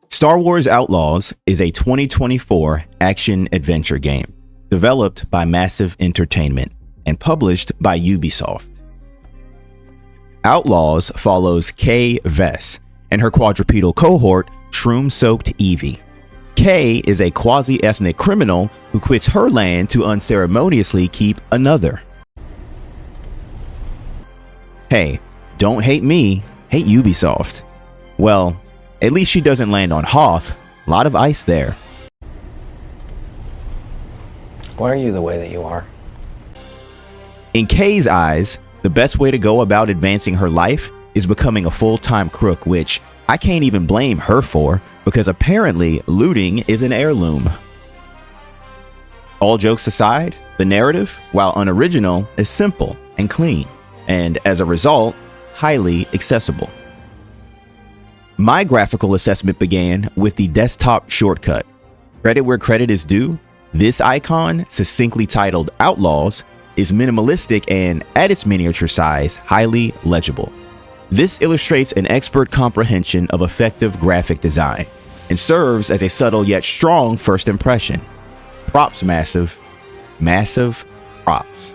Star Wars Outlaws is a 2024 action-adventure game developed by Massive Entertainment and published by Ubisoft. Outlaws follows Kay Vess and her quadrupedal cohort, shroom-soaked Eevee. Kay is a quasi-ethnic criminal who quits her land to unceremoniously keep another. Hey, don't hate me, hate Ubisoft. Well, at least she doesn't land on Hoth. A lot of ice there. Why are you the way that you are? In Kay's eyes, the best way to go about advancing her life is becoming a full-time crook, which I can't even blame her for, because apparently looting is an heirloom. All jokes aside, the narrative, while unoriginal, is simple and clean, and as a result, highly accessible. My graphical assessment began with the desktop shortcut. Credit where credit is due, this icon, succinctly titled Outlaws, is minimalistic and, at its miniature size, highly legible. This illustrates an expert comprehension of effective graphic design and serves as a subtle yet strong first impression. Props, Massive. Massive props.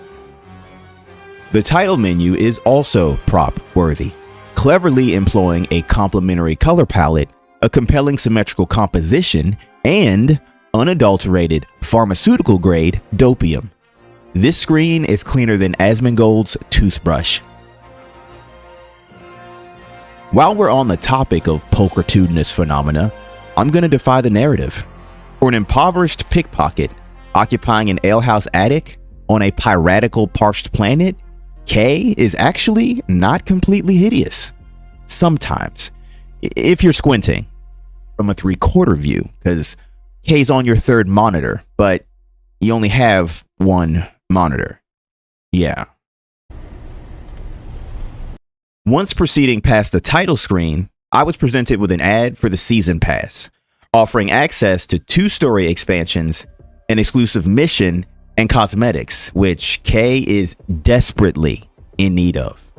The title menu is also prop-worthy, cleverly employing a complementary color palette, a compelling symmetrical composition, and unadulterated pharmaceutical-grade dopium. This screen is cleaner than Asmongold's toothbrush. While we're on the topic of pulchritudinous phenomena, I'm going to defy the narrative. For an impoverished pickpocket occupying an alehouse attic on a piratical parched planet, Kay is actually not completely hideous. Sometimes, if you're squinting from a 3/4 view, because Kay's on your third monitor, but you only have one monitor. Yeah. Once proceeding past the title screen, I was presented with an ad for the Season Pass, offering access to 2 story expansions, an exclusive mission, and cosmetics, which Kay is desperately in need of.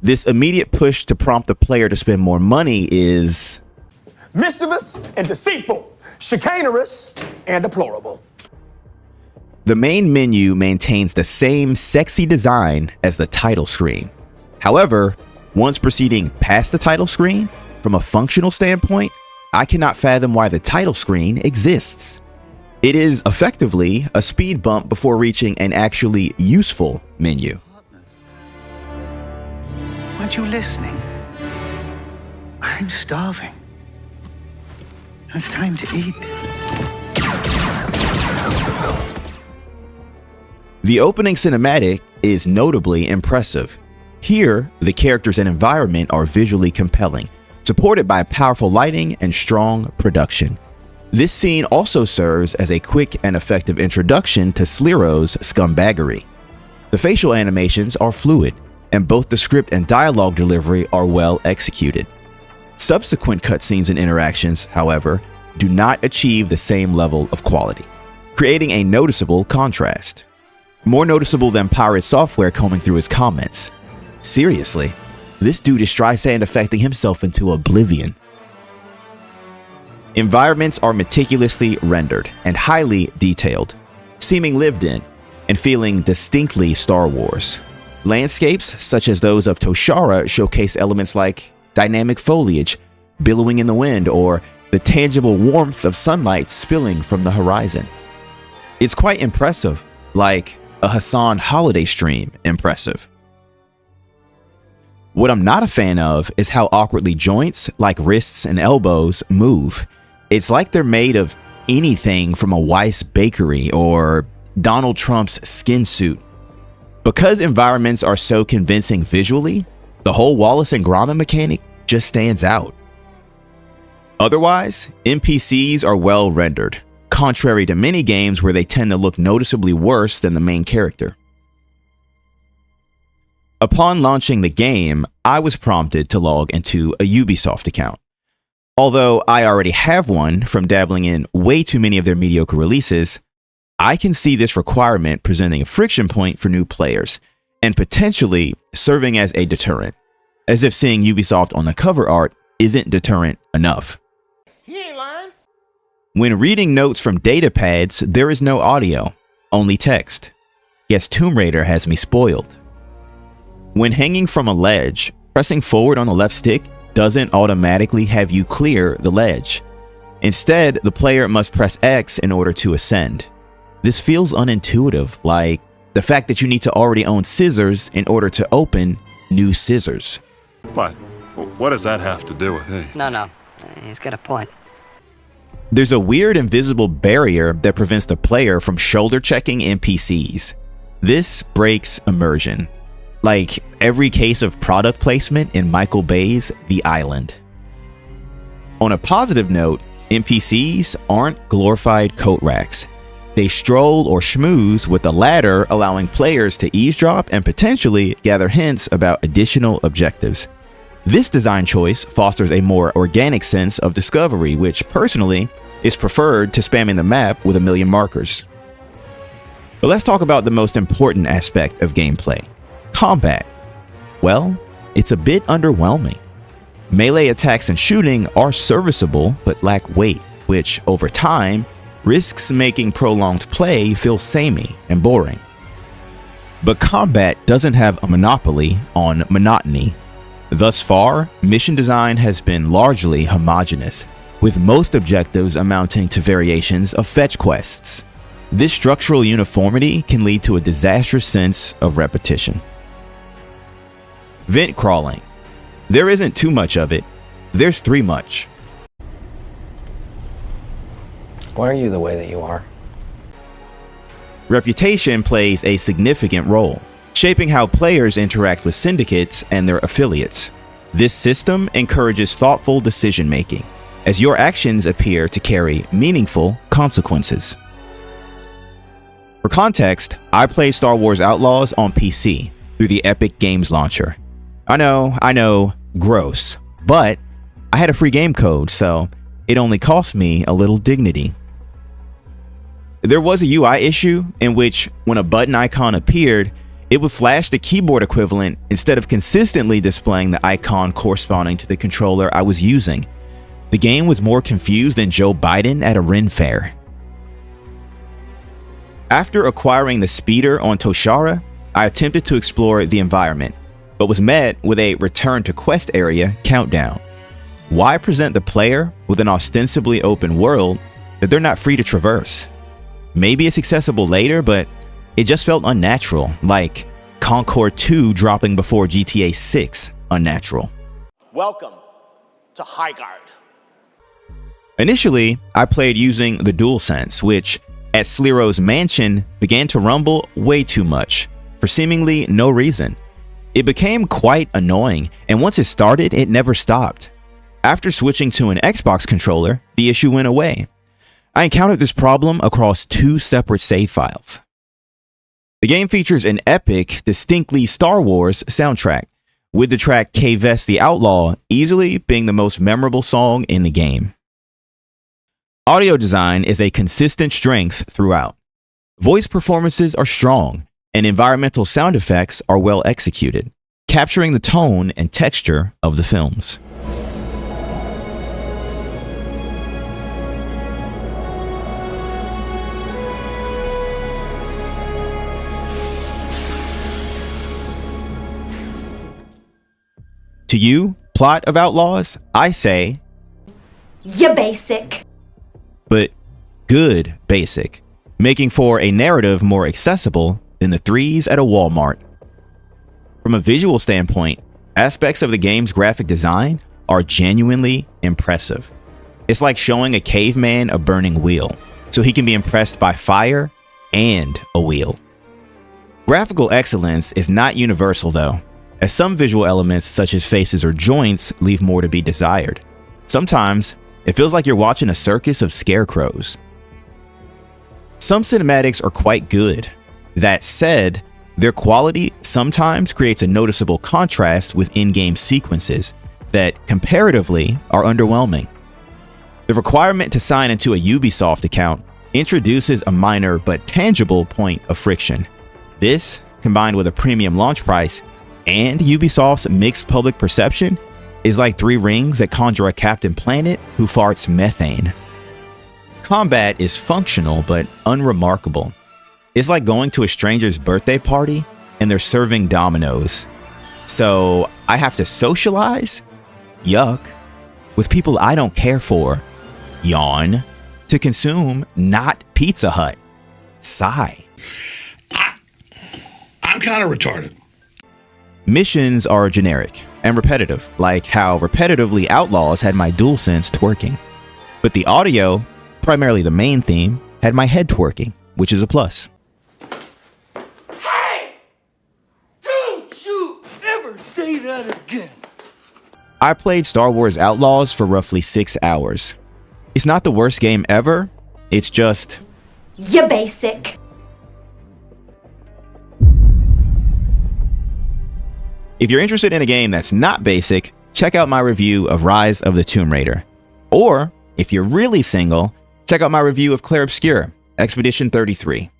This immediate push to prompt the player to spend more money is mischievous and deceitful, chicanerous and deplorable. The main menu maintains the same sexy design as the title screen. However, once proceeding past the title screen, from a functional standpoint, I cannot fathom why the title screen exists. It is effectively a speed bump before reaching an actually useful menu. Aren't you listening? I'm starving. It's time to eat. The opening cinematic is notably impressive. Here, the characters and environment are visually compelling, supported by powerful lighting and strong production. This scene also serves as a quick and effective introduction to Sliro's scumbaggery. The facial animations are fluid, and both the script and dialogue delivery are well executed. Subsequent cutscenes and interactions, however, do not achieve the same level of quality, creating a noticeable contrast. More noticeable than Pirate Software combing through his comments. Seriously, this dude is Streisand affecting himself into oblivion. Environments are meticulously rendered and highly detailed, seeming lived in and feeling distinctly Star Wars. Landscapes such as those of Toshara showcase elements like dynamic foliage billowing in the wind or the tangible warmth of sunlight spilling from the horizon. It's quite impressive, like a Hassan holiday stream impressive. What I'm not a fan of is how awkwardly joints like wrists and elbows move. It's like they're made of anything from a Weiss bakery or Donald Trump's skin suit. Because environments are so convincing visually, the whole Wallace and Gromit mechanic just stands out. Otherwise, NPCs are well rendered, contrary to many games where they tend to look noticeably worse than the main character. Upon launching the game, I was prompted to log into a Ubisoft account. Although I already have one from dabbling in way too many of their mediocre releases, I can see this requirement presenting a friction point for new players and potentially serving as a deterrent, as if seeing Ubisoft on the cover art isn't deterrent enough. He ain't lying. When reading notes from data pads, there is no audio, only text. Guess Tomb Raider has me spoiled. When hanging from a ledge, pressing forward on the left stick doesn't automatically have you clear the ledge. Instead, the player must press X in order to ascend. This feels unintuitive, like the fact that you need to already own scissors in order to open new scissors. What? What does that have to do with anything? No. He's got a point. There's a weird invisible barrier that prevents the player from shoulder checking NPCs. This breaks immersion, like every case of product placement in Michael Bay's The Island. On a positive note, NPCs aren't glorified coat racks. They stroll or schmooze, with the latter allowing players to eavesdrop and potentially gather hints about additional objectives. This design choice fosters a more organic sense of discovery, which personally is preferred to spamming the map with a million markers. But let's talk about the most important aspect of gameplay: combat. Well, it's a bit underwhelming. Melee attacks and shooting are serviceable but lack weight, which over time risks making prolonged play feel samey and boring. But combat doesn't have a monopoly on monotony. Thus far, mission design has been largely homogeneous, with most objectives amounting to variations of fetch quests. This structural uniformity can lead to a disastrous sense of repetition. Vent crawling. There isn't too much of it. There's too much. Why are you the way that you are? Reputation plays a significant role, shaping how players interact with syndicates and their affiliates. This system encourages thoughtful decision-making, as your actions appear to carry meaningful consequences. For context, I play Star Wars Outlaws on PC through the Epic Games Launcher. I know, gross, but I had a free game code, so it only cost me a little dignity. There was a UI issue in which, when a button icon appeared, it would flash the keyboard equivalent instead of consistently displaying the icon corresponding to the controller I was using. The game was more confused than Joe Biden at a Ren fair. After acquiring the speeder on Toshara, I attempted to explore the environment, but was met with a return to quest area countdown. Why present the player with an ostensibly open world that they're not free to traverse? Maybe it's accessible later, but it just felt unnatural, like Concord 2 dropping before GTA 6 unnatural. Welcome to Highguard. Initially, I played using the DualSense, which at Sliro's mansion began to rumble way too much for seemingly no reason. It became quite annoying, and once it started, it never stopped. After switching to an Xbox controller, the issue went away. I encountered this problem across 2 separate save files. The game features an epic, distinctly Star Wars soundtrack, with the track Kay Vess the Outlaw easily being the most memorable song in the game. Audio design is a consistent strength throughout. Voice performances are strong, and environmental sound effects are well executed, capturing the tone and texture of the films. To you, plot of Outlaws, I say, you're basic. But good basic, making for a narrative more accessible than the threes at a Walmart. From a visual standpoint, aspects of the game's graphic design are genuinely impressive. It's like showing a caveman a burning wheel, so he can be impressed by fire and a wheel. Graphical excellence is not universal though, as some visual elements such as faces or joints leave more to be desired. Sometimes, it feels like you're watching a circus of scarecrows. Some cinematics are quite good. That said, their quality sometimes creates a noticeable contrast with in-game sequences that, comparatively, are underwhelming. The requirement to sign into a Ubisoft account introduces a minor but tangible point of friction. This, combined with a premium launch price and Ubisoft's mixed public perception, is like 3 rings that conjure a Captain Planet who farts methane. Combat is functional but unremarkable. It's like going to a stranger's birthday party and they're serving dominoes. So I have to socialize? Yuck. With people I don't care for? Yawn. To consume, not Pizza Hut? Sigh. I'm kind of retarded. Missions are generic and repetitive, like how repetitively Outlaws had my DualSense twerking. But the audio, primarily the main theme, had my head twerking, which is a plus. Hey! Don't you ever say that again! I played Star Wars Outlaws for roughly 6 hours. It's not the worst game ever, it's just... You basic. If you're interested in a game that's not basic, check out my review of Rise of the Tomb Raider. Or, if you're really single, check out my review of Clair Obscur, Expedition 33.